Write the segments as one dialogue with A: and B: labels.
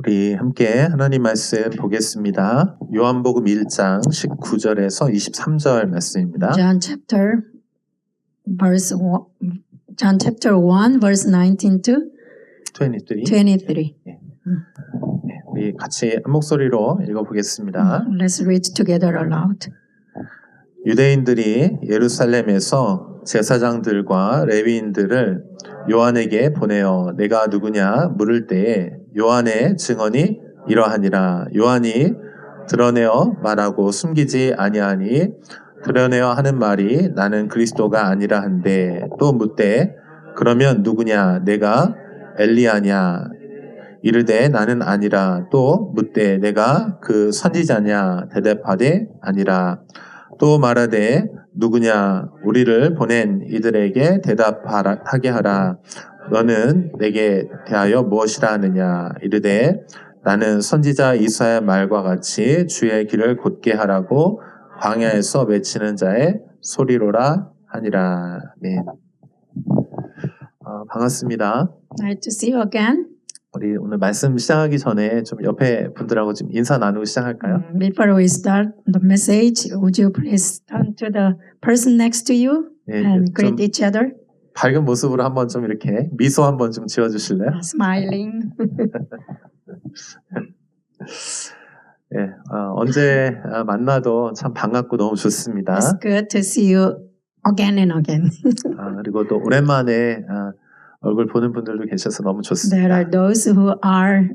A: 우리 함께 하나님 말씀 보겠습니다. 요한복음 1장 19절에서 23절 말씀입니다.
B: John chapter 1 verse 19 to
A: 23.
B: 23.
A: 우리 같이 한 목소리로 읽어보겠습니다.
B: Let's read together aloud.
A: 유대인들이 예루살렘에서 제사장들과 레위인들을 요한에게 보내어 내가 누구냐 물을 때에 요한의 증언이 이러하니라. 요한이 드러내어 말하고 숨기지 아니하니 드러내어 하는 말이 나는 그리스도가 아니라 한데 또 묻되 그러면 누구냐 내가 엘리야냐 이르되 나는 아니라 또 묻되 내가 그 선지자냐 대답하되 아니라 또 말하되 누구냐 우리를 보낸 이들에게 대답하게 하라. 너는 내게 대하여 무엇이라 하느냐 이르되 나는 선지자 이사야 말과 같이 주의 길을 곧게 하라고 광야에서 외치는 자의 소리로라 하니라. 네. 반갑습니다.
B: Nice to see you again.
A: 우리 오늘 말씀 시작하기 전에 좀 옆에 분들하고 좀 인사 나누고 시작할까요?
B: Before we start the message, would you please turn to the person next to you
A: 예,
B: and greet
A: 좀
B: each other?
A: 밝은 모습으로 한번 좀 이렇게 미소 한번 좀 지어주실래요?
B: Smiling.
A: 예, 언제 만나도 참 반갑고 너무 좋습니다.
B: It's good to see you again and again.
A: 그리고 또 오랜만에 얼굴 보는 분들도 계셔서 너무 좋습니다.
B: There are those who are,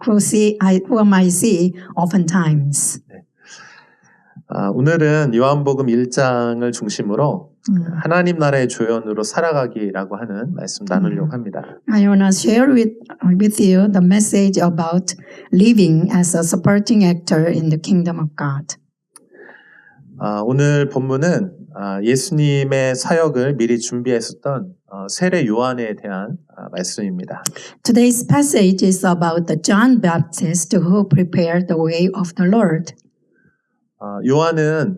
B: who I see oftentimes.
A: 오늘은 요한복음 1장을 중심으로 하나님 나라의 조연으로 살아가기라고 하는 말씀 나누려고 합니다.
B: I want to share with you the message about living as a supporting actor in the kingdom of God.
A: 오늘 본문은 예수님의 사역을 미리 준비했었던 세례 요한에 대한 말씀입니다.
B: Today's passage is about the John Baptist who prepared the way of the Lord.
A: 요한은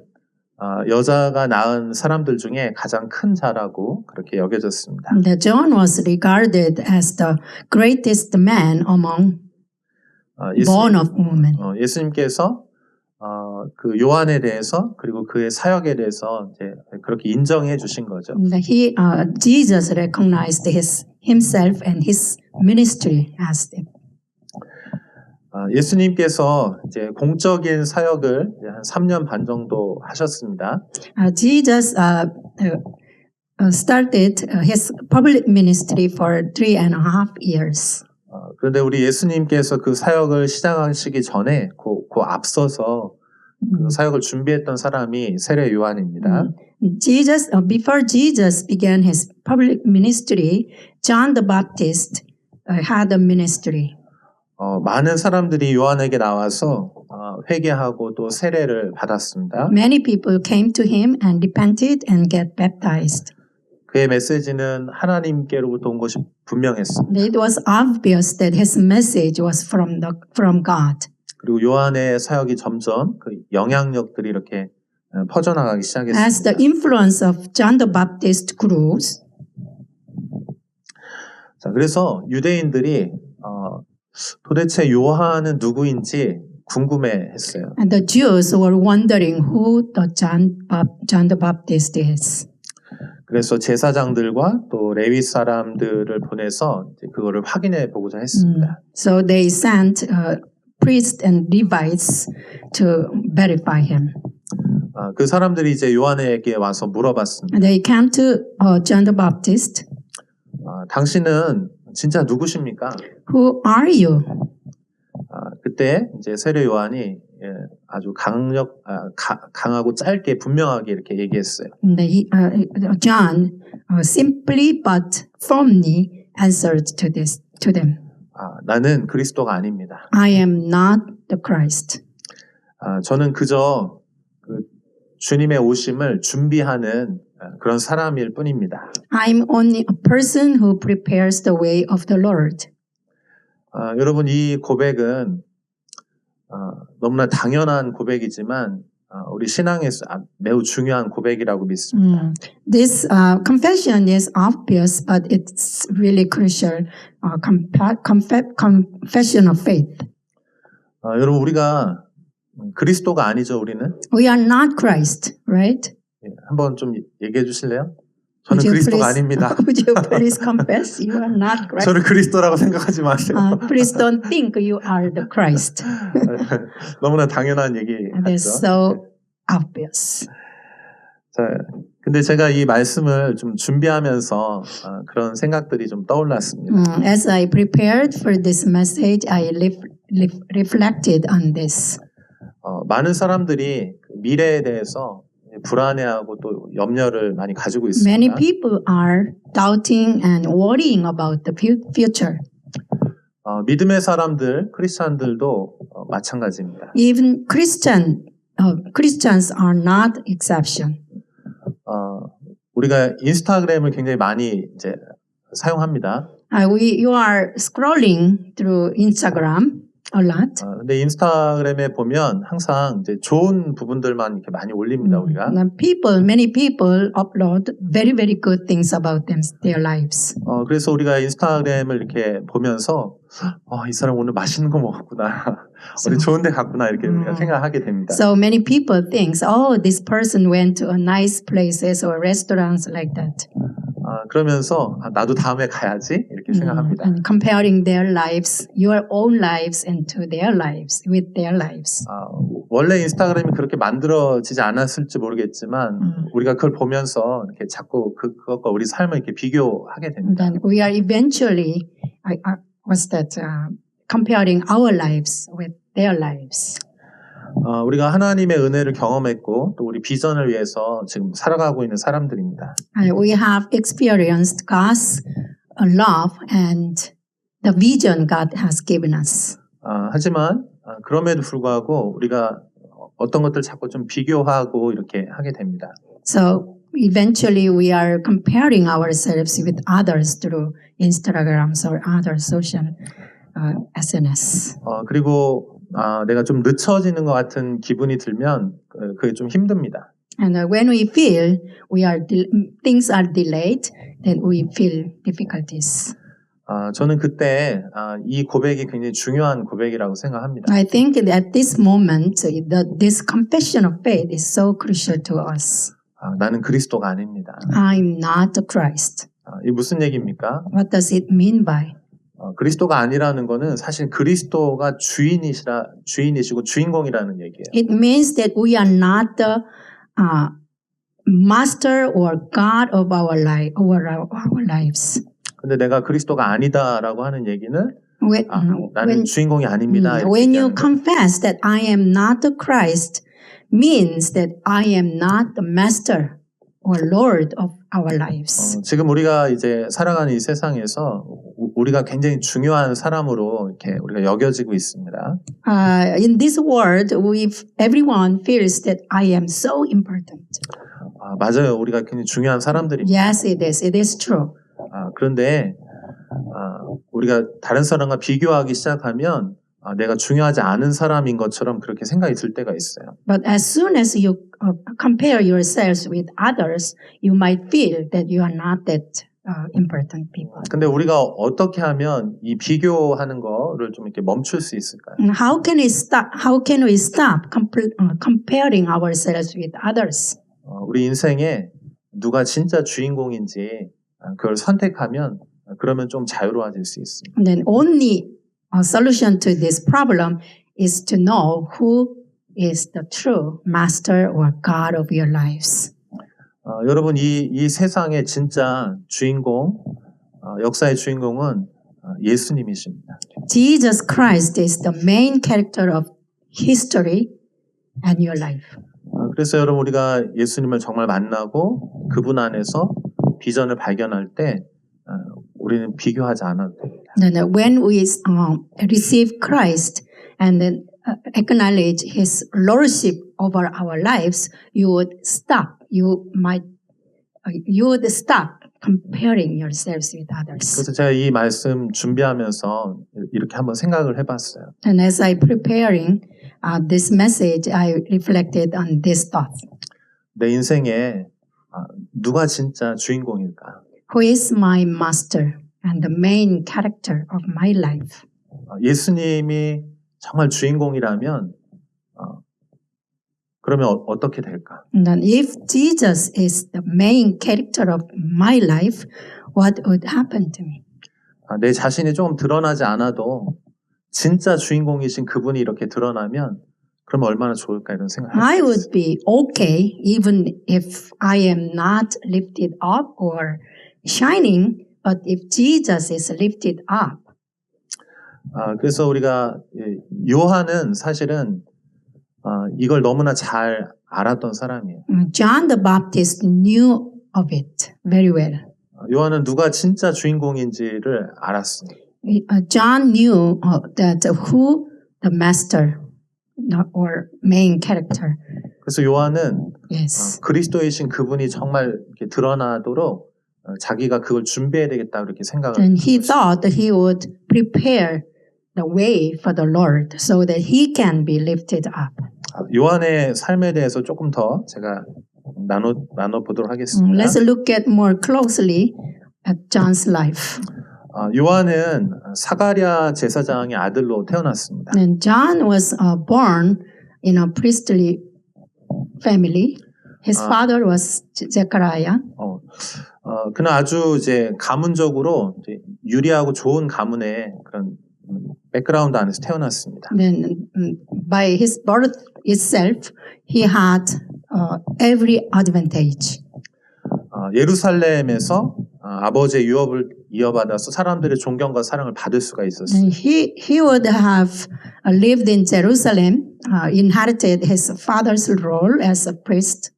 A: 여자가 낳은 사람들 중에 가장 큰 자라고 그렇게 여겨졌습니다.
B: The John was regarded as the greatest man among born of woman.
A: 예수님께서 그 요한에 대해서 그리고 그의 사역에 대해서 이제 그렇게 인정해 주신 거죠.
B: Jesus recognized himself and his ministry as them.
A: 예수님께서 이제 공적인 사역을 한 3년 반 정도 하셨습니다.
B: Jesus started his public ministry for 3.5 years.
A: 그런데 우리 예수님께서 그 사역을 시작하시기 전에 그 앞서서 그 사역을 준비했던 사람이 세례 요한입니다.
B: Before Jesus began his public ministry, John the Baptist had a ministry.
A: 많은 사람들이 요한에게 나와서 회개하고 또 세례를 받았습니다.
B: Many people came to him and repented and get baptized.
A: 그의 메시지는 하나님께로부터 온 것이 분명했습니다.
B: It was obvious that his message was from God.
A: 그리고 요한의 사역이 점점 그 영향력들이 이렇게 퍼져나가기 시작했습니다.
B: As the influence of John the Baptist grows,
A: 자, 그래서 유대인들이 도대체 요한은 누구인지 궁금해했어요.
B: and the Jews were wondering who the John the Baptist is.
A: 그래서 제사장들과 또 레위 사람들을 보내서 이제 그거를 확인해 보고자 했습니다.
B: So they sent priests and Levites to verify him.
A: 그 사람들이 이제 요한에게 와서 물어봤습니다.
B: They came to John the Baptist.
A: 당신은 진짜 누구십니까?
B: Who are you?
A: 그때 이제 세례 요한이 아주 강하고 짧게 분명하게 이렇게 얘기했어요.
B: John simply but firmly answered to them.
A: 나는 그리스도가 아닙니다.
B: I am not the Christ.
A: 저는 그저 그 주님의 오심을 준비하는 그런 사람일 뿐입니다.
B: I'm only a person who prepares the way of the Lord.
A: 여러분 이 고백은 너무나 당연한 고백이지만 우리 신앙에서 매우 중요한 고백이라고 믿습니다.
B: This confession is obvious, but it's really crucial. Confession of faith.
A: 여러분 우리가 그리스도가 아니죠, 우리는?
B: We are not Christ, right?
A: 한번 좀 얘기해 주실래요? 저는
B: Would you
A: 그리스도가
B: please-
A: 아닙니다.
B: Would you please confess you are not Christ?
A: 저를 그리스도라고 생각하지 마세요.
B: Please don't think you are the Christ.
A: 너무나 당연한 얘기
B: That's
A: 같죠?
B: so obvious.
A: 자, 근데 제가 이 말씀을 좀 준비하면서 그런 생각들이 좀 떠올랐습니다.
B: As I prepared for this message, I reflected on this.
A: 많은 사람들이 그 미래에 대해서 불안해하고 또 염려를 많이 가지고 있습니다.
B: Many people are doubting and worrying about the future.
A: 믿음의 사람들, 크리스찬들도 마찬가지입니다.
B: Even Christians are not exception.
A: 우리가 인스타그램을 굉장히 많이 이제 사용합니다.
B: You are scrolling through Instagram a lot.
A: 근데 인스타그램에 보면 항상 이제 좋은 부분들만 이렇게 많이 올립니다, 우리가.
B: Many people upload very, very good things about their lives.
A: 그래서 우리가 인스타그램을 이렇게 보면서 이 사람 오늘 맛있는 거 먹었구나. 어디 좋은 데 갔구나 이렇게 우리가 생각하게 됩니다.
B: So many people think, this person went to a nice places or restaurants like that.
A: 그러면서 나도 다음에 가야지 이렇게 생각합니다.
B: And comparing their lives, your own lives into their lives, with their lives.
A: 원래 인스타그램이 그렇게 만들어지지 않았을지 모르겠지만 우리가 그걸 보면서 이렇게 자꾸 그것과 우리 삶을 이렇게 비교하게 됩니다.
B: Then we are eventually, comparing our lives with their lives.
A: 우리가 하나님의 은혜를 경험했고 또 우리 비전을 위해서 지금 살아가고 있는 사람들입니다.
B: We have experienced God's love and the vision God has given us.
A: 하지만 그럼에도 불구하고 우리가 어떤 것들 자꾸 좀 비교하고 이렇게 하게 됩니다.
B: So eventually we are comparing ourselves with others through Instagrams or other social SNS.
A: 그리고 내가 좀 늦춰지는 것 같은 기분이 들면 그게 좀 힘듭니다.
B: And when we feel things are delayed, then we feel difficulties.
A: 저는 그때 이 고백이 굉장히 중요한 고백이라고 생각합니다.
B: I think that at this moment, this confession of faith is so crucial to us.
A: 나는 그리스도가 아닙니다.
B: I'm not the Christ.
A: 이게 무슨 얘기입니까?
B: What does it mean by?
A: 그리스도가 아니라는 거는 사실 그리스도가 주인이시고 주인공이라는 얘기예요.
B: It means that we are not the master or God of our lives.
A: 근데 내가 그리스도가 아니다라고 하는 얘기는 나는
B: When,
A: 주인공이 아닙니다. 이렇게
B: when you
A: 얘기하는 거예요.
B: confess that I am not the Christ, means that I am not the master or Lord of our lives.
A: 지금 우리가 이제 살아가는 이 세상에서 우리가 굉장히 중요한 사람으로 이렇게 우리가 여겨지고 있습니다.
B: In this world, everyone feels that I am so important.
A: 맞아요. 우리가 굉장히 중요한 사람들입니다.
B: Yes, it is. It is true.
A: 그런데 우리가 다른 사람과 비교하기 시작하면 내가 중요하지 않은 사람인 것처럼 그렇게 생각이 들 때가 있어요.
B: But as soon as you compare yourselves with others, you might feel that you are not that important people.
A: 근데 우리가 어떻게 하면 이 비교하는 거를 좀 이렇게 멈출 수 있을까요?
B: How can we stop comparing ourselves with others?
A: 우리 인생에 누가 진짜 주인공인지 그걸 선택하면 그러면 좀 자유로워질 수 있습니다.
B: And then only solution to this problem is to know who is the true master or God of your lives.
A: 여러분 이 세상의 진짜 주인공, 역사의 주인공은 예수님이십니다.
B: Jesus Christ is the main character of history and your life.
A: 그래서 여러분 우리가 예수님을 정말 만나고 그분 안에서 비전을 발견할 때 우리는 비교하지 않아도 됩니다.
B: Then when we receive Christ and then acknowledge His lordship over our lives, you would stop comparing yourselves with others.
A: 그래서 제가 이 말씀 준비하면서 이렇게 한번 생각을 해봤어요.
B: And as I preparing this message, I reflected on this thought.
A: 내 인생에 누가 진짜 주인공일까?
B: Who is my master and the main character of my life?
A: 예수님이 정말 주인공이라면 그러면 어떻게 될까?
B: And then if Jesus is the main character of my life, what would happen to me?
A: 내 자신이 조금 드러나지 않아도 진짜 주인공이신 그분이 이렇게 드러나면 그러면 얼마나 좋을까 이런 생각을
B: I
A: 했어요.
B: would be okay even if I am not lifted up or shining, but if Jesus is lifted up.
A: 그래서 우리가 요한은 사실은 이걸 너무나 잘 알았던 사람이에요.
B: John the Baptist knew of it very well.
A: 요한은 누가 진짜 주인공인지를 알았어요.
B: John knew that who the master or main character
A: 그래서 요한은
B: is.
A: 그리스도이신 그분이 정말 이렇게 드러나도록 자기가 그걸 준비해야 되겠다 그렇게 생각을
B: And he thought that he would prepare the way for the Lord so that he can be lifted up.
A: 요한의 삶에 대해서 조금 더 제가 나눠 보도록 하겠습니다.
B: Let's look at more closely at John's life.
A: 요한은 사가랴 제사장의 아들로 태어났습니다.
B: And John was born in a priestly family. His father was Zechariah.
A: 그는 아주 이제 가문적으로 이제 유리하고 좋은 가문의 그런 백그라운드 안에서 태어났습니다.
B: Then by his birth itself, he had every advantage.
A: 예루살렘에서 아버지의 유업을 이어받아서 사람들의 존경과 사랑을 받을 수가 있었어요.
B: And he would have lived in Jerusalem, inherited his father's role as a priest.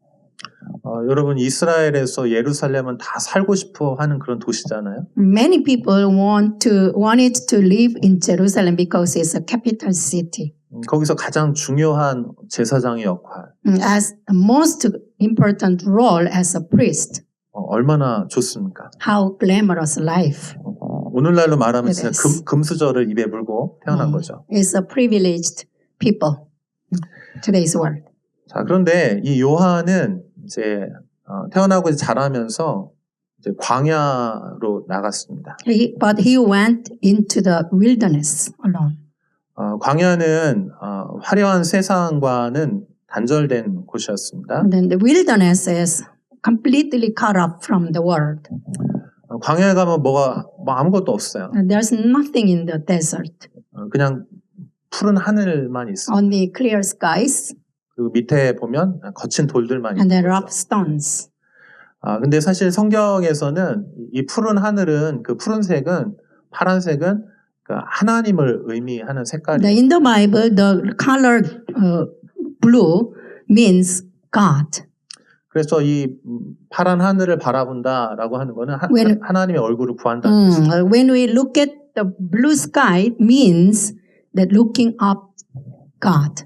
A: 여러분 이스라엘에서 예루살렘은 다 살고 싶어 하는 그런 도시잖아요.
B: Many people wanted to live in Jerusalem because it's a capital city.
A: 거기서 가장 중요한 제사장의 역할.
B: As the most important role as a priest.
A: 얼마나 좋습니까?
B: How glamorous life.
A: 오늘날로 말하면
B: It
A: 진짜
B: is.
A: 금수저를 입에 물고 태어난 거죠.
B: It's a privileged people. Today's world.
A: 자, 그런데 이 요한은 이제 태어나고 이제 자라면서 이제 광야로 나갔습니다.
B: But he went into the wilderness alone.
A: 광야는 화려한 세상과는 단절된 곳이었습니다.
B: And then the wilderness is completely cut off from the world.
A: 광야에 가면 뭐 아무것도 없어요.
B: And there's nothing in the desert.
A: 그냥 푸른 하늘만 있어요.
B: Only clear skies
A: 그리고 밑에 보면 거친 돌들만
B: and
A: 있는
B: the rough
A: 거죠.
B: stones.
A: 근데 사실 성경에서는 이 푸른 하늘은 그 푸른색은 파란색은 그 하나님을 의미하는 색깔이에요.
B: In the Bible, the color blue means God.
A: 그래서 이 파란 하늘을 바라본다라고 하는 거는 하나님의 얼굴을 구한다는 뜻이에요.
B: When we look at the blue sky, it means that looking up God.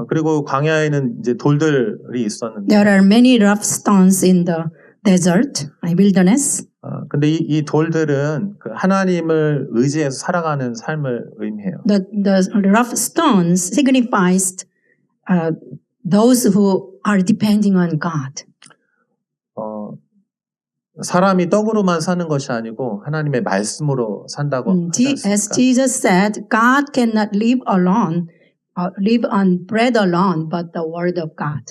A: 그리고 광야에는 이제 돌들이 있었는데,
B: There are many rough stones in the desert, wilderness.
A: 근데 이 돌들은 그 하나님을 의지해서 살아가는 삶을 의미해요.
B: The rough stones signifies those who are depending on God.
A: 사람이 떡으로만 사는 것이 아니고 하나님의 말씀으로 산다고 하지
B: As
A: 않습니까?
B: Jesus said, God cannot live alone, live on bread alone, but the word of God.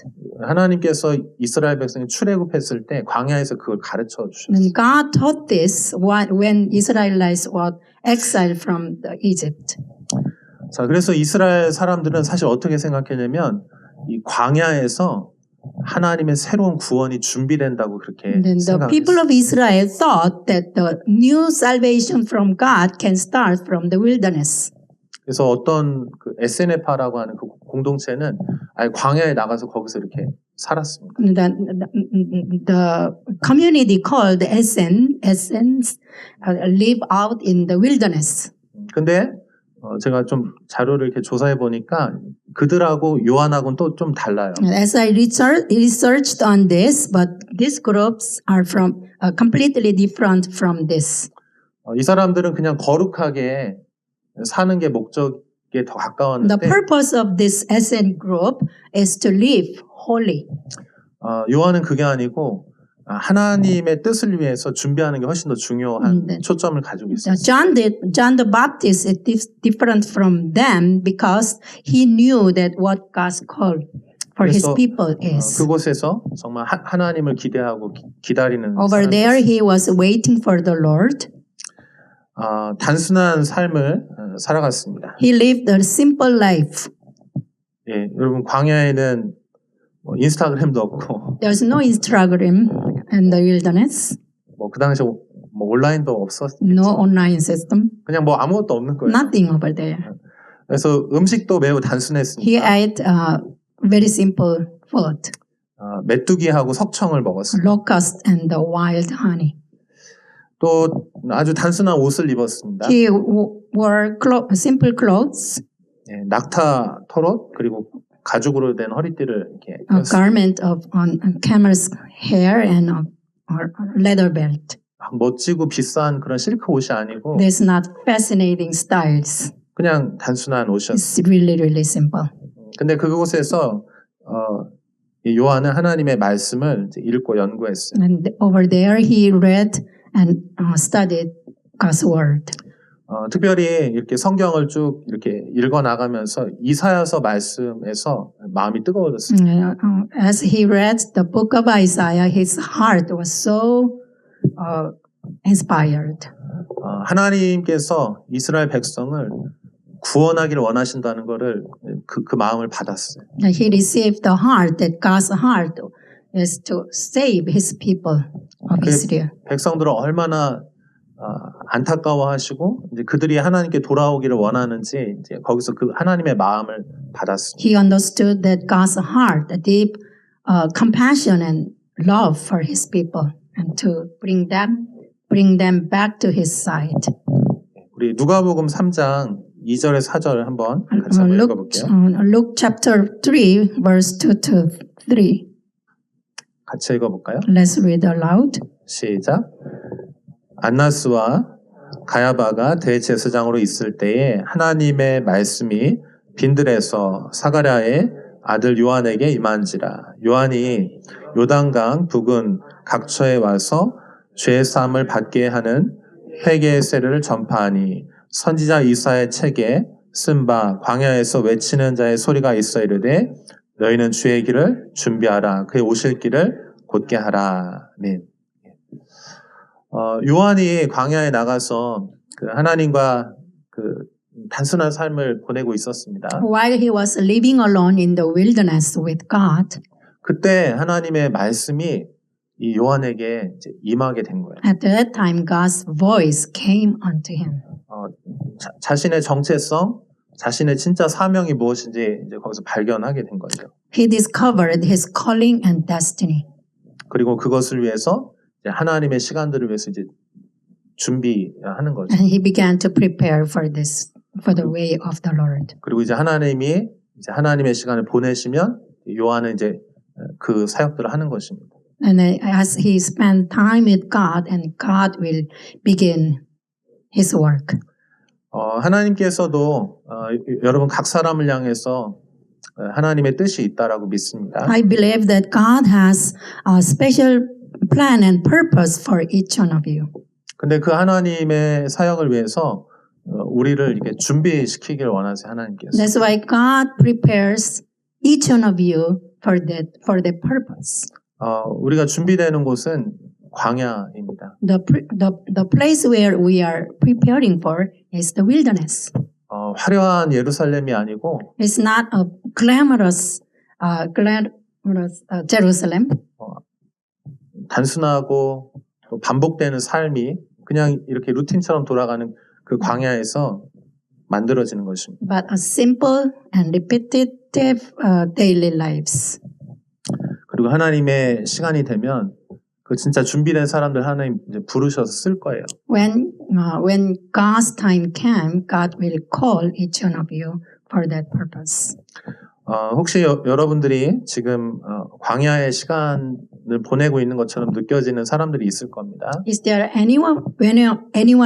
A: 하나님께서 이스라엘 백성이 출애굽했을 때 광야에서 그걸 가르쳐 주셨어요.
B: And God taught this when Israelites were exiled from Egypt.
A: 자, 그래서 이스라엘 사람들은 사실 어떻게 생각했냐면 이 광야에서 하나님의 새로운 구원이 준비된다고 그렇게
B: And the people
A: 생각했어요.
B: of Israel thought that the new salvation from God can start from the wilderness.
A: 그래서 어떤 그 SNF파라고 하는 그 공동체는 아예 광야에 나가서 거기서 이렇게 살았습니다.
B: The community called Essence live out in the wilderness.
A: 근데 제가 좀 자료를 이렇게 조사해 보니까 그들하고 요한하고는 또 좀 달라요.
B: As I researched on this, but these groups are from completely different from this.
A: 이 사람들은 그냥 거룩하게 사는 게 목적이 더
B: The
A: 가까웠는데
B: purpose of this SN group is to live holy.
A: 요한은 그게 아니고 하나님의 뜻을 위해서 준비하는 게 훨씬 더 중요한
B: 네.
A: 초점을 가지고
B: Now,
A: 있었어요.
B: John the Baptist is different from them because he knew that what God's call for his
A: 그래서
B: people is.
A: 그곳에서 정말 하나님을 기대하고 기다리는
B: Over there,
A: 사람이었어요.
B: he was waiting for the Lord.
A: 단순한 삶을 살아갔습니다.
B: He lived a simple life.
A: 예, 여러분 광야에는 인스타그램도 없고
B: There's no Instagram in the wilderness,
A: 그 당시 온라인도 없었겠죠.
B: no online system,
A: 그냥 아무것도 없는 거예요.
B: nothing over there.
A: 그래서 음식도 매우
B: He
A: 단순했습니다.
B: ate very simple food,
A: 메뚜기하고 석청을 먹었어요.
B: locust and the wild honey.
A: 또 아주 단순한 옷을 입었습니다.
B: He wore simple clothes,
A: 예, 낙타 털옷 그리고 가죽으로 된 허리띠를 이렇게
B: a
A: 꼈어요.
B: garment of on camel's hair and a leather belt.
A: 멋지고 비싼 그런 실크 옷이 아니고
B: There's not fascinating styles.
A: 그냥 단순한 옷이었어요.
B: It's really, really simple.
A: 근데 그곳에서 이 요한은 하나님의 말씀을 이제 읽고 연구했어요.
B: And over there, he read and studied God's word.
A: 특별히 이렇게 성경을 쭉 이렇게 읽어 나가면서 이사야서 말씀에서 마음이 뜨거워졌어요.
B: As he read the book of Isaiah, his heart was so inspired.
A: 하나님께서 이스라엘 백성을 구원하기를 원하신다는 것을 그 마음을 받았어요.
B: He received the heart that God's heart is to save his people of Israel.
A: 백성들을 얼마나 안타까워하시고 이제 그들이 하나님께 돌아오기를 원하는지 이제 거기서 그 하나님의 마음을 받았습니다.
B: He understood that God's heart, a deep compassion and love for his people, and to bring them back to his side.
A: 우리 누가복음 3장 2절에 4절 한번 같이 한번 읽어볼게요.
B: Luke chapter 3, verse 2 to 3.
A: 같이 읽어볼까요?
B: Let's read aloud.
A: 시작. 안나스와 가야바가 대제사장으로 있을 때에 하나님의 말씀이 빈들에서 사가랴의 아들 요한에게 임한지라. 요한이 요단강 북은 각처에 와서 죄 사함을 받게 하는 회개의 세례를 전파하니 선지자 이사야의 책에 쓴 바 광야에서 외치는 자의 소리가 있어 이르되 너희는 주의 길을 준비하라. 그의 오실 길을 곧게 하라. 아멘. 요한이 광야에 나가서 그 하나님과 그 단순한 삶을 보내고 있었습니다.
B: While he was living alone in the wilderness with God,
A: 그때 하나님의 말씀이 이 요한에게 이제 임하게 된 거예요.
B: at that time God's voice came unto him.
A: 자신의 정체성, 자신의 진짜 사명이 무엇인지 이제 거기서 발견하게 된 거죠.
B: He discovered his calling and destiny.
A: 그리고 그것을 위해서 이제 하나님의 시간들을 위해서 이제 준비하는 거죠.
B: And he began to prepare for this, for the way of the Lord.
A: 그리고 이제 하나님이 이제 하나님의 시간을 보내시면 요한은 이제 그 사역들을 하는 것입니다.
B: And as he spent time with God, and God will begin his work.
A: 하나님께서도 여러분 각 사람을 향해서 하나님의 뜻이 있다라고 믿습니다.
B: I believe that God has a special plan and purpose for each one of you.
A: 근데 그 하나님의 사역을 위해서 우리를 이렇게 준비시키기를 원하세요, 하나님께서.
B: That's why God prepares each one of you for that purpose.
A: 우리가 준비되는 곳은 광야입니다.
B: The place where we are preparing for is the wilderness.
A: 화려한 예루살렘이 아니고
B: It's not a glamorous Jerusalem.
A: 단순하고 또 반복되는 삶이 그냥 이렇게 루틴처럼 돌아가는 그 광야에서 만들어지는 것입니다.
B: But a simple and repetitive daily lives.
A: 그리고 하나님의 시간이 되면 그 진짜 준비된 사람들 하나님 이제 부르셔서 쓸 거예요.
B: When God's time came, God will call each one of you for that purpose.
A: 혹시 여러분들이 지금 광야의 시간을 보내고 있는 것처럼 느껴지는 사람들이 있을 겁니다.
B: Is there anyone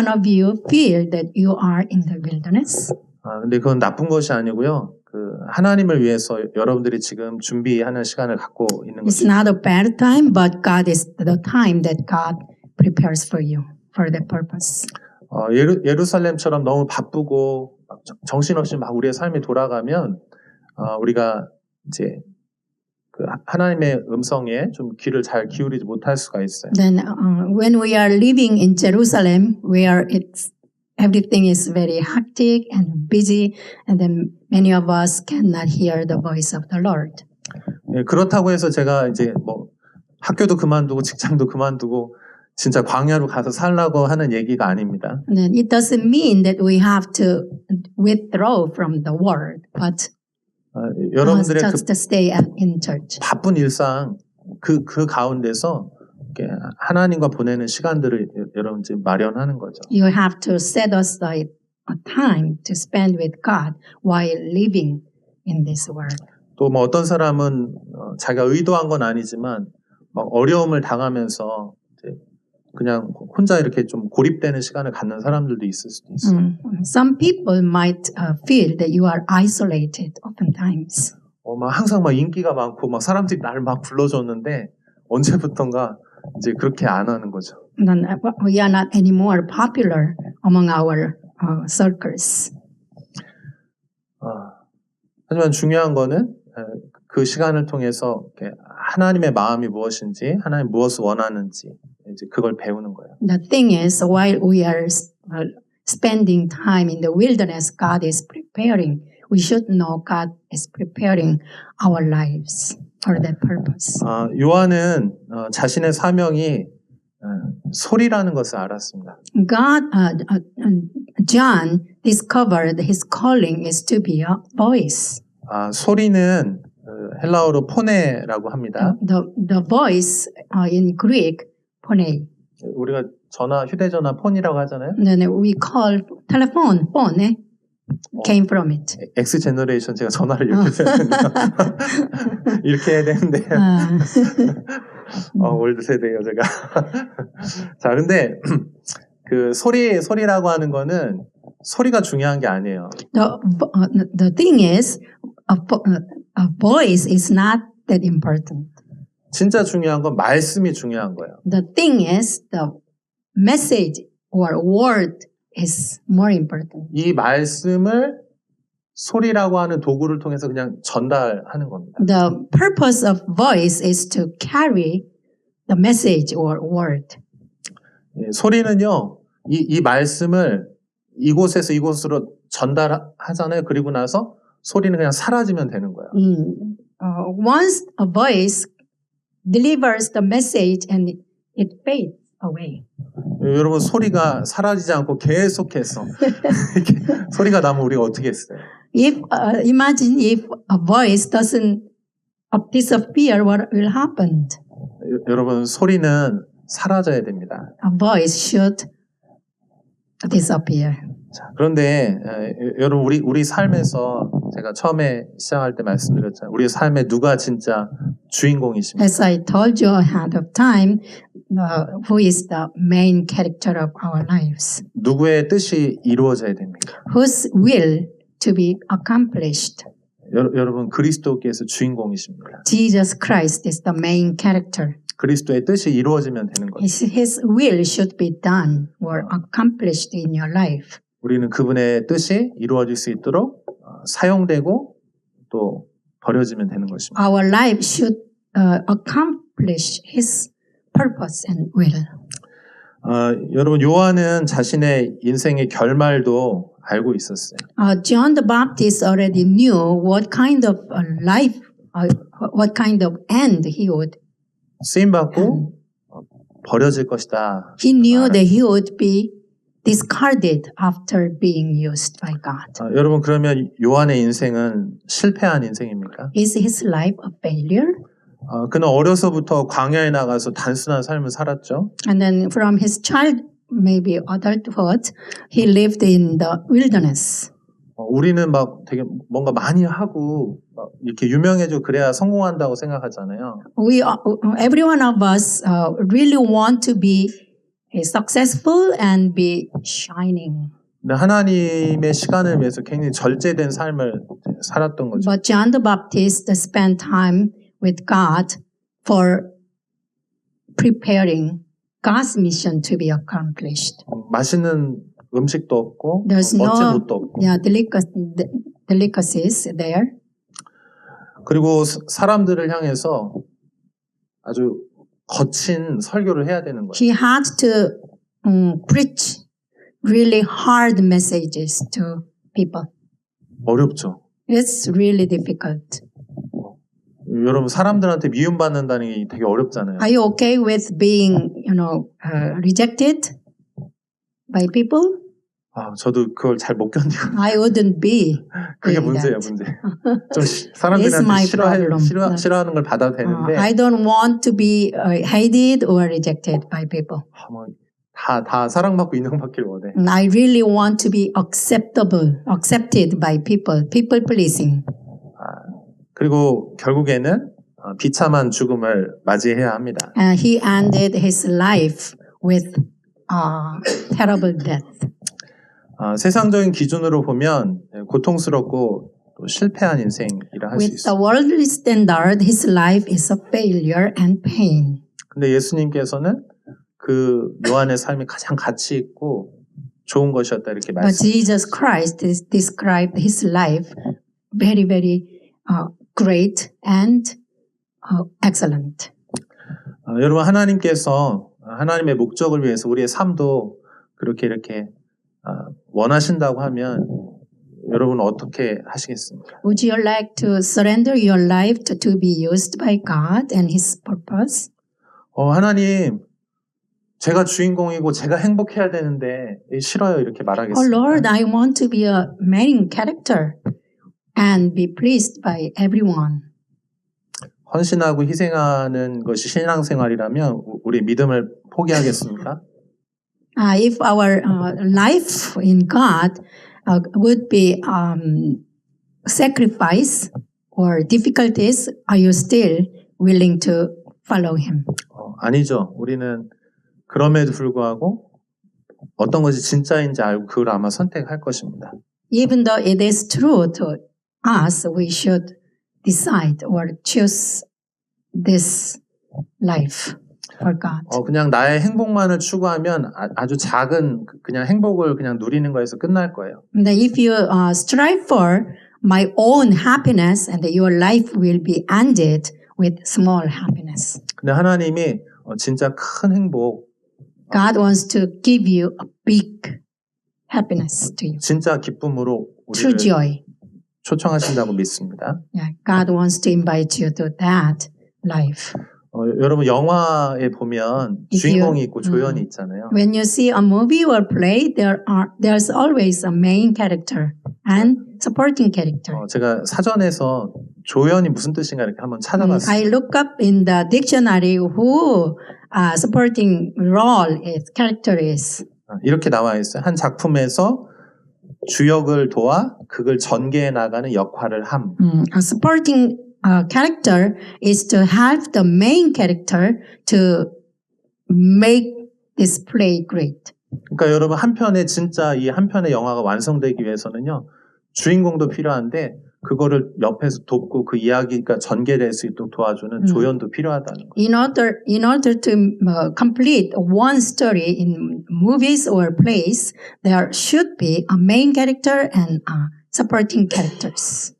B: of you feel that you are in the wilderness?
A: 근데 그건 나쁜 것이 아니고요. 하나님을 위해서 여러분들이 지금 준비하는 시간을 갖고 있는
B: It's
A: 것입니다.
B: not a bad time, but God is the time that God prepares for you for that purpose.
A: 예루살렘처럼 너무 바쁘고 막 정신없이 막 우리의 삶이 돌아가면 우리가 이제 하나님의 음성에 좀 귀를 잘 기울이지 못할 수가 있어요.
B: Then when we are living in Jerusalem, where everything is very hectic and busy, and then many of us cannot hear the voice of the Lord.
A: 예, 그렇다고 해서 제가 이제 학교도 그만두고 직장도 그만두고 진짜 광야로 가서 살라고 하는 얘기가 아닙니다.
B: And then it doesn't mean that we have to withdraw from the world, but
A: 여러분들의
B: just to stay in church.
A: 바쁜 일상 그 가운데서 이렇게 하나님과 보내는 시간들을 여러분 지금 마련하는 거죠.
B: You have to set aside a time to spend with God while living in this world.
A: 또 어떤 사람은 자기가 의도한 건 아니지만 어려움을 당하면서 이제 그냥 혼자 이렇게 좀 고립되는 시간을 갖는 사람들도 있을 수도 있어요.
B: Some people might feel that you are isolated oftentimes.
A: 항상 인기가 많고 사람들이 나를 막 불러줬는데 언제부턴가 이제 그렇게 안 하는 거죠.
B: Then we are not anymore popular among our circles.
A: 하지만 중요한 거는 그 시간을 통해서 하나님의 마음이 무엇인지, 하나님 무엇을 원하는지 이제 그걸 배우는 거예요.
B: The thing is, while we are spending time in the wilderness, God is preparing. We should know God is preparing our lives for that purpose.
A: 요한은 자신의 사명이 소리라는 것을 알았습니다.
B: John discovered his calling is to be a voice.
A: 소리는 헬라어로 포네라고 합니다.
B: The voice in Greek, phone.
A: 우리가 휴대전화 폰이라고 하잖아요.
B: Then we call telephone, phone, came from it.
A: X 제너레이션 제가 전화를 이렇게 해야 되는데 이렇게 해야 되는데 올드 세대예요 제가. 자, 근데 그 소리라고 하는 거는 소리가 중요한 게 아니에요.
B: The thing is, a voice is not that important.
A: 진짜 중요한 건 말씀이 중요한 거예요.
B: The thing is, the message or word is more important.
A: 이 말씀을 소리라고 하는 도구를 통해서 그냥 전달하는 겁니다.
B: The purpose of voice is to carry the message or word.
A: 소리는요, 이 말씀을 이곳에서 이곳으로 전달하잖아요. 그리고 나서 소리는 그냥 사라지면 되는 거예요.
B: Once a voice delivers the message and it fades away.
A: 여러분 소리가 사라지지 않고 계속해서 이렇게 소리가 나면 우리가 어떻게 했어요?
B: Imagine if a voice doesn't disappear, what will happen?
A: 여러분 소리는 사라져야 됩니다.
B: A voice should disappear.
A: 자, 그런데 여러분 우리 삶에서 제가 처음에 시작할 때 말씀드렸잖아요. 우리 삶에 누가 진짜 주인공이십니까?
B: As I told you ahead of time, who is the main character of our lives?
A: 누구의 뜻이 이루어져야 됩니까?
B: Whose will to be accomplished?
A: 여러분 그리스도께서 주인공이십니다.
B: Jesus Christ is the main character.
A: 그리스도의 뜻이 이루어지면 되는 거죠.
B: His will should be done or accomplished in your life.
A: 우리는 그분의 뜻이 이루어질 수 있도록 사용되고 또 버려지면 되는 것입니다.
B: Our life should accomplish His purpose and will.
A: 여러분 요한은 자신의 인생의 결말도 알고 있었어요.
B: John the Baptist already knew what kind of life, what kind of end he would.
A: 쓰임 받고 버려질 것이다.
B: He knew that he would be discarded after being used by God.
A: 여러분 그러면 요한의 인생은 실패한 인생입니까?
B: Is his life a failure?
A: 그는 어려서부터 광야에 나가서 단순한 삶을 살았죠.
B: And then from his child, maybe adulthood, he lived in the wilderness.
A: 우리는 막 되게 뭔가 많이 하고 막 이렇게 유명해지고 그래야 성공한다고 생각하잖아요.
B: Every one of us really want to be successful and be shining.
A: 근데 하나님의 시간을 위해서 굉장히 절제된 삶을 살았던 거죠.
B: But John the Baptist spent time with God for preparing God's mission to be accomplished.
A: 맛있는 음식도 없고
B: There's
A: 멋진
B: no
A: 옷도 없고
B: delicacies there.
A: 그리고 사람들을 향해서 아주 거친 설교를 해야 되는 거예요.
B: He had to preach really hard messages to people.
A: 어렵죠.
B: It's really difficult.
A: 여러분 사람들한테 미움받는다는 게 되게 어렵잖아요.
B: Are you okay with being, rejected by people?
A: 아, 저도 그걸 잘 못 견디고
B: I wouldn't be.
A: 그게
B: doing
A: 문제예요,
B: that.
A: 문제. 좀
B: It's my
A: 사람들한테
B: problem.
A: 싫어하는 걸 받아도 되는데
B: I don't want to be hated or rejected by people.
A: 다 사랑받고 인정받길 원해.
B: And I really want to be accepted by people pleasing.
A: 그리고 결국에는 비참한 죽음을 맞이해야 합니다.
B: And he ended his life with terrible death.
A: 세상적인 기준으로 보면 고통스럽고 또 실패한 인생이라 할 수
B: With the
A: 있어요.
B: worldly standard, his life is a failure and pain.
A: 근데 예수님께서는 그 요한의 삶이 가장 가치 있고 좋은 것이었다 이렇게
B: But
A: 말씀하셨어요.
B: Jesus Christ described his life very, very great and excellent.
A: 여러분 하나님께서 하나님의 목적을 위해서 우리의 삶도 그렇게 이렇게 원하신다고 하면 여러분 어떻게 하시겠습니까?
B: Would you like to surrender your life to be used by God and His purpose?
A: 하나님, 제가 주인공이고 제가 행복해야 되는데 싫어요 이렇게
B: Oh
A: 말하겠습니다.
B: Lord, I want to be a main character and be pleased by everyone.
A: 헌신하고 희생하는 것이 신앙생활이라면 우리 믿음을 포기하겠습니까?
B: If our life in God would be sacrifice or difficulties, are you still willing to follow Him?
A: 아니죠. 우리는 그럼에도 불구하고 어떤 것이 진짜인지 알고 그걸 아마 선택할 것입니다.
B: Even though it is true to us, we should decide or choose this life for God.
A: 그냥 나의 행복만을 추구하면 아주 작은 그냥 행복을 그냥 누리는 거에서 끝날 거예요.
B: And if you strive for my own happiness, and your life will be ended with small happiness.
A: 근데 하나님이 진짜 큰 행복,
B: God wants to give you a big happiness to you.
A: 진짜 기쁨으로
B: True
A: 우리를
B: joy.
A: 초청하신다고 믿습니다.
B: Yeah, God wants to invite you to that life.
A: 여러분 영화에 보면
B: If
A: 주인공이
B: you-
A: 있고 조연이 있잖아요.
B: When you see a movie or play, there's always a main character and supporting character.
A: 제가 사전에서 조연이 무슨 뜻인가 이렇게 한번 찾아봤어요.
B: I look up in the dictionary who supporting role is character is.
A: 이렇게 나와 있어요. 한 작품에서 주역을 도와 극을 전개해 나가는 역할을 함.
B: A supporting character is to help the main character to make this play great.
A: 그러니까 여러분 진짜 이 한 편의 영화가 완성되기 위해서는요. 주인공도 필요한데 그거를 옆에서 돕고 그 이야기가 전개될 수 있도록 도와주는 조연도 필요하다는 거예요.
B: In order to complete one story in movies or plays, there should be a main character and supporting characters.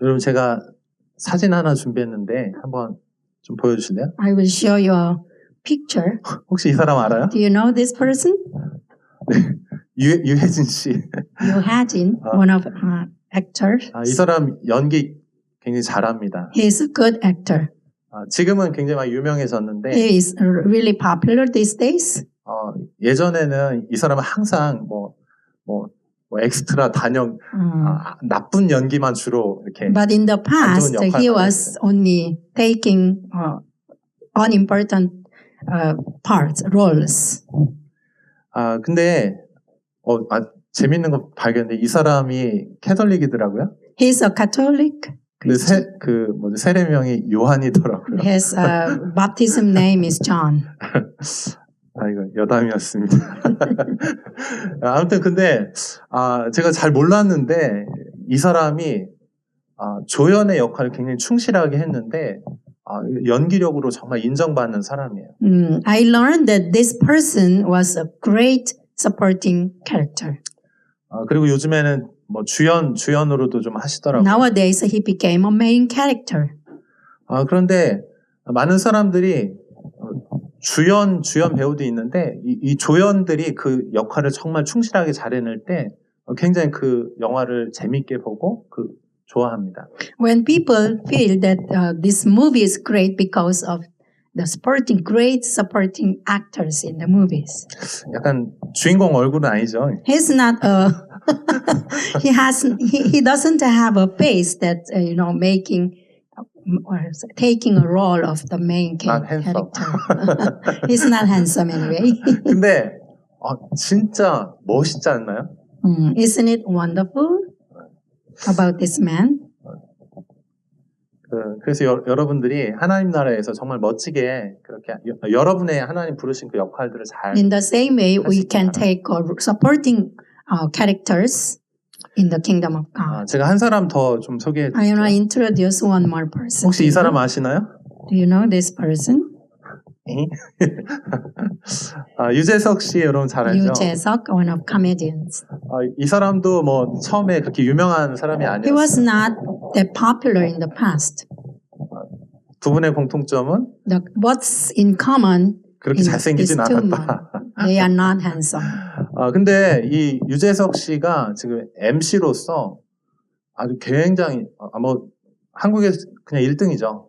A: 여러분 제가 사진 하나 준비했는데 한번 좀 보여주실래요?
B: I will show you a picture.
A: 혹시 이 사람 알아요?
B: Do you know this person?
A: 유해진 씨.
B: Yoo Ha-jin, one of actors.
A: 이 사람 연기 굉장히 잘합니다.
B: He is a good actor.
A: 지금은 굉장히 많이 유명해졌는데
B: He is really popular these days.
A: 예전에는 이 사람은 항상 뭐 엑스트라 단역 나쁜 연기만 주로 이렇게
B: But in the past,
A: 좋은 역할만
B: he was only taking unimportant parts, roles.
A: 근데 재밌는 거 발견했는데 이 사람이 캐톨릭이더라고요.
B: He's a Catholic.
A: 근데 세례명이 요한이더라고요.
B: His baptism name is John.
A: 이거 여담이었습니다. 아무튼 근데 제가 잘 몰랐는데 이 사람이 조연의 역할을 굉장히 충실하게 했는데 연기력으로 정말 인정받는 사람이에요.
B: I learned that this person was a great supporting character.
A: 그리고 요즘에는 뭐 주연으로도 좀 하시더라고요.
B: Nowadays, he became a main character.
A: 그런데 많은 사람들이 주연 배우도 있는데 이 조연들이 그 역할을 정말 충실하게 잘 해낼 때 굉장히 그 영화를 재밌게 보고 좋아합니다.
B: When people feel that this movie is great because of the great supporting actors in the movies.
A: 약간 주인공 얼굴은 아니죠.
B: He's not he doesn't have a face that making or taking a role of the main
A: Not
B: character.
A: handsome.
B: He's not handsome anyway.
A: 근데 진짜 멋있지 않나요?
B: Isn't it wonderful about this man?
A: 그래서 여러분들이 하나님 나라에서 정말 멋지게 그렇게 여러분의 하나님 부르신 그 역할들을 잘
B: In the same way, we can take supporting characters in the kingdom of God.
A: 제가 한 사람 더 좀 소개해
B: I want to
A: 드릴게요.
B: introduce one more person.
A: 혹시 이 사람 아시나요?
B: Do you know this person?
A: 유재석 씨 여러분 잘 알죠?
B: 유재석, one of comedians.
A: 이 사람도 뭐 처음에 그렇게 유명한 사람이
B: He was
A: 아니었어요.
B: not that popular in the past.
A: 두 분의 공통점은
B: What's in common
A: 그렇게
B: in
A: 잘생기진
B: these two
A: 않았다.
B: men? They are not handsome.
A: 근데 이 유재석 씨가 지금 MC로서 아주 굉장히 뭐 한국에 그냥 1등이죠.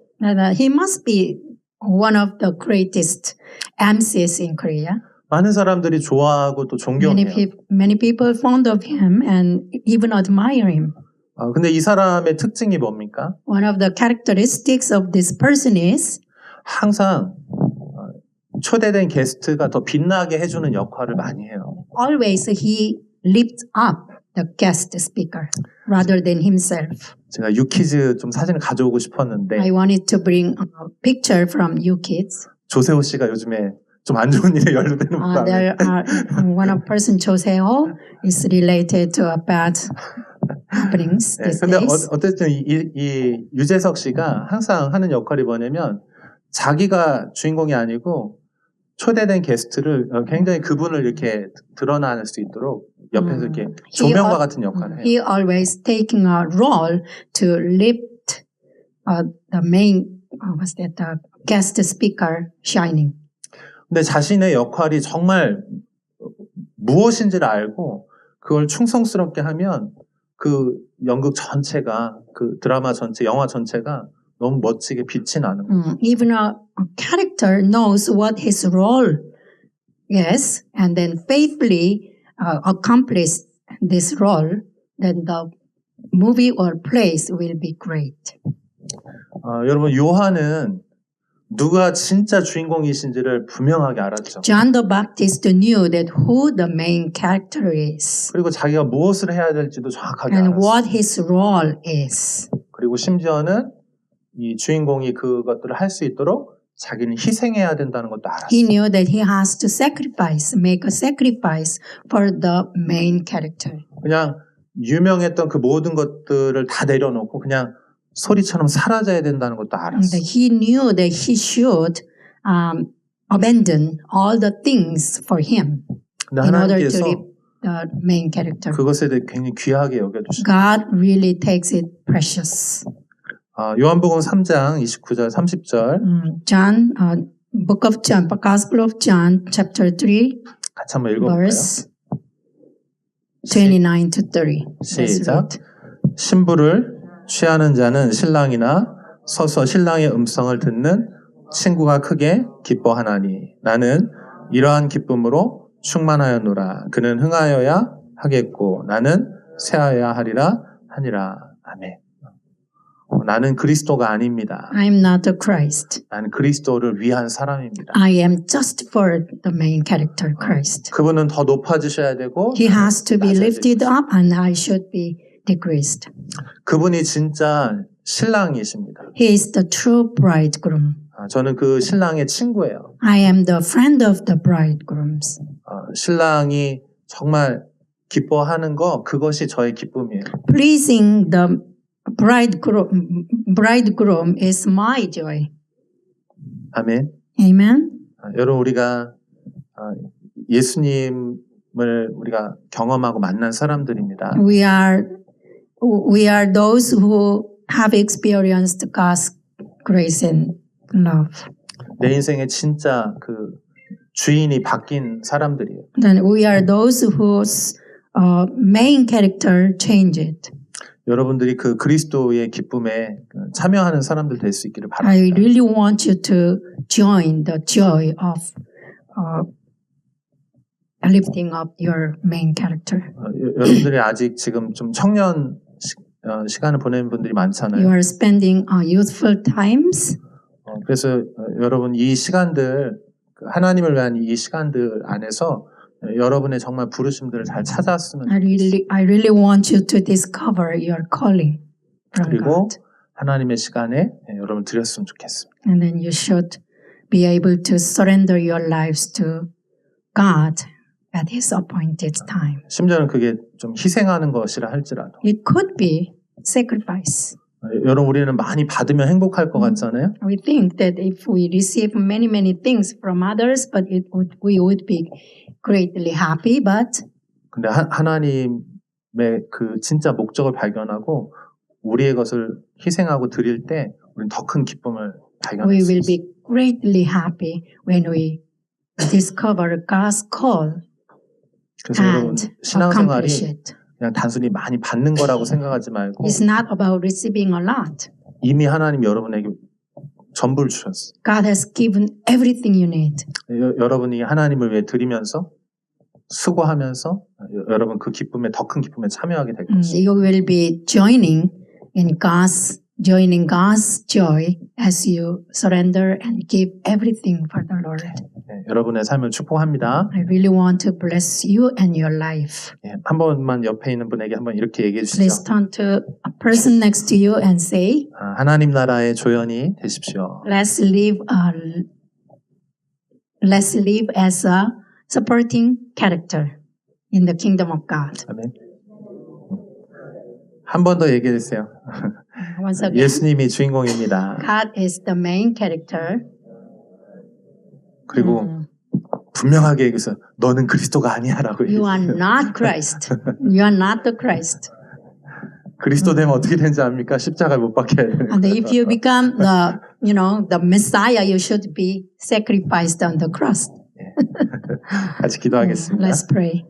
B: He must be one of the greatest MCs in Korea.
A: 많은 사람들이 좋아하고 또 존경해요.
B: Many people fond of him and even admire him.
A: 근데 이 사람의 특징이 뭡니까?
B: One of the characteristics of this person is
A: 항상 초대된 게스트가 더 빛나게 해주는 역할을 많이 해요.
B: always he lifts up the guest speaker rather than himself.
A: 제가 유키즈 좀 사진을 가져오고 싶었는데
B: I wanted to bring a picture from you kids.
A: 조세호 씨가 요즘에 좀 안 좋은 일에 연루되는 바람에
B: There are one of person Joseo is related to a bad happenings these
A: 근데
B: days.
A: 어쨌든 이 유재석 씨가 항상 하는 역할이 뭐냐면 자기가 주인공이 아니고 초대된 게스트를 굉장히 그분을 이렇게 드러날 수 있도록 옆에서 이렇게 조명과 같은 역할을 해요.
B: He always taking a role to lift the main the guest speaker shining.
A: 근데 자신의 역할이 정말 무엇인지를 알고 그걸 충성스럽게 하면 그 연극 전체가 그 드라마 전체, 영화 전체가 너무 멋지게 빛이 나는 거예요.
B: Even a character knows what his role is and then faithfully accomplish this role, then the movie or plays will be great.
A: 여러분 요한은 누가 진짜 주인공이신지를 분명하게 알았죠.
B: John the Baptist knew that who the main character is
A: 그리고 자기가 무엇을 해야 될지도 정확하게
B: and
A: 알았어요.
B: what his role is.
A: 그리고 심지어는 이 주인공이 그것들을 할 수 있도록 자기는 희생해야 된다는 것도 알았어요.
B: He knew that he has to make a sacrifice for the main character.
A: 그냥 유명했던 그 모든 것들을 다 내려놓고 그냥 소리처럼 사라져야 된다는 것도 알았어요.
B: He knew that he should abandon all the things for him
A: 근데
B: in order to
A: 하나님께서
B: live the main character.
A: 그것에 대해 굉장히 귀하게 여겨주셨어요.
B: God really takes it precious.
A: 요한복음 3장 29절 30절
B: John, book of John, Gospel of John, chapter 3,
A: 같이 한번 읽어볼까요?
B: verse 29 to 30. Let's
A: 시작.
B: read.
A: 신부를 취하는 자는 신랑이나 서서 신랑의 음성을 듣는 친구가 크게 기뻐하나니 나는 이러한 기쁨으로 충만하였노라. 그는 흥하여야 하겠고 나는 쇠하여야 하리라 하니라. 아멘. 나는 그리스도가 아닙니다.
B: I am not the Christ.
A: 나는 그리스도를 위한 사람입니다.
B: I am just for the main character, Christ.
A: 그분은 더 높아지셔야 되고
B: He has to be
A: 낮아지고
B: lifted up and I should be decreased.
A: 그분이 진짜 신랑이십니다.
B: He is the true bridegroom.
A: 저는 그 신랑의 친구예요.
B: I am the friend of the bridegrooms.
A: 신랑이 정말 기뻐하는 그것이 저의 기쁨이에요.
B: Pleasing the bridegroom is my joy.
A: 아멘.
B: Amen.
A: 여러분 우리가 예수님을 우리가 경험하고 만난 사람들입니다.
B: We are those who have experienced God's grace and love.
A: 내 인생의 진짜 그 주인이 바뀐 사람들이에요.
B: Then we are those whose main character changed.
A: 여러분들이 그 그리스도의 기쁨에 참여하는 사람들 될 수 있기를
B: I
A: 바랍니다.
B: really want you to join the joy of lifting up your main character.
A: 여러분들이 아직 지금 좀 청년 시간을 보내는 분들이
B: You
A: 많잖아요.
B: are spending youthful times.
A: 그래서 여러분 이 시간들 하나님을 위한 이 시간들 안에서 여러분의 정말 부르심들을 잘 찾았으면
B: I really want you to discover your calling from
A: 그리고
B: God.
A: 하나님의 시간에 여러분 드렸으면 좋겠습니다.
B: And then you should be able to surrender your lives to God at His appointed time.
A: 심지어는 그게 좀 희생하는 것이라 할지라도
B: It could be sacrifice.
A: 여러분 우리는 많이 받으면 행복할 것 같잖아요.
B: We think that if we receive many things from others, but we would be greatly happy. But
A: 근데 하나님의 그 진짜 목적을 발견하고 우리의 것을 희생하고 드릴 때 우리는 더 큰 기쁨을 발견할
B: we
A: 수
B: will
A: 있어요.
B: be greatly happy when we discover God's call
A: 그래서 여러분
B: and
A: 신앙생활이
B: accomplish it.
A: 그냥 단순히 많이 받는 거라고 생각하지 말고
B: It's not about receiving a lot.
A: 이미 하나님 여러분에게 전부를 주셨어요.
B: God has given everything you need.
A: 여러분이 하나님을 위해 드리면서 수고하면서 여러분 그 기쁨에 더 큰 기쁨에 참여하게 될 것이에요.
B: You will be joining God's joy as you surrender and give everything for the Lord.
A: 여러분의 삶을 축복합니다.
B: I really want to bless you and your life.
A: 한 번만 옆에 있는 분에게 한번 이렇게 얘기해 주시죠.
B: Please turn to a person next to you and say,
A: 하나님 나라의 조연이 되십시오.
B: let's live as a supporting character in the kingdom of God.
A: 아멘. 한 번 더 얘기해 주세요.
B: Once again,
A: 예수님이 주인공입니다.
B: God is the main character.
A: 그리고 분명하게 얘기해서 너는 그리스도가 아니야라고
B: You are
A: 얘기해요.
B: not Christ. You are not the Christ.
A: 그리스도 되면 어떻게 되는지 압니까? 십자가를 못 박혀야 되는
B: And if
A: 거예요.
B: you become the Messiah, you should be sacrificed on the cross.
A: 같이 기도하겠습니다.
B: Let's pray.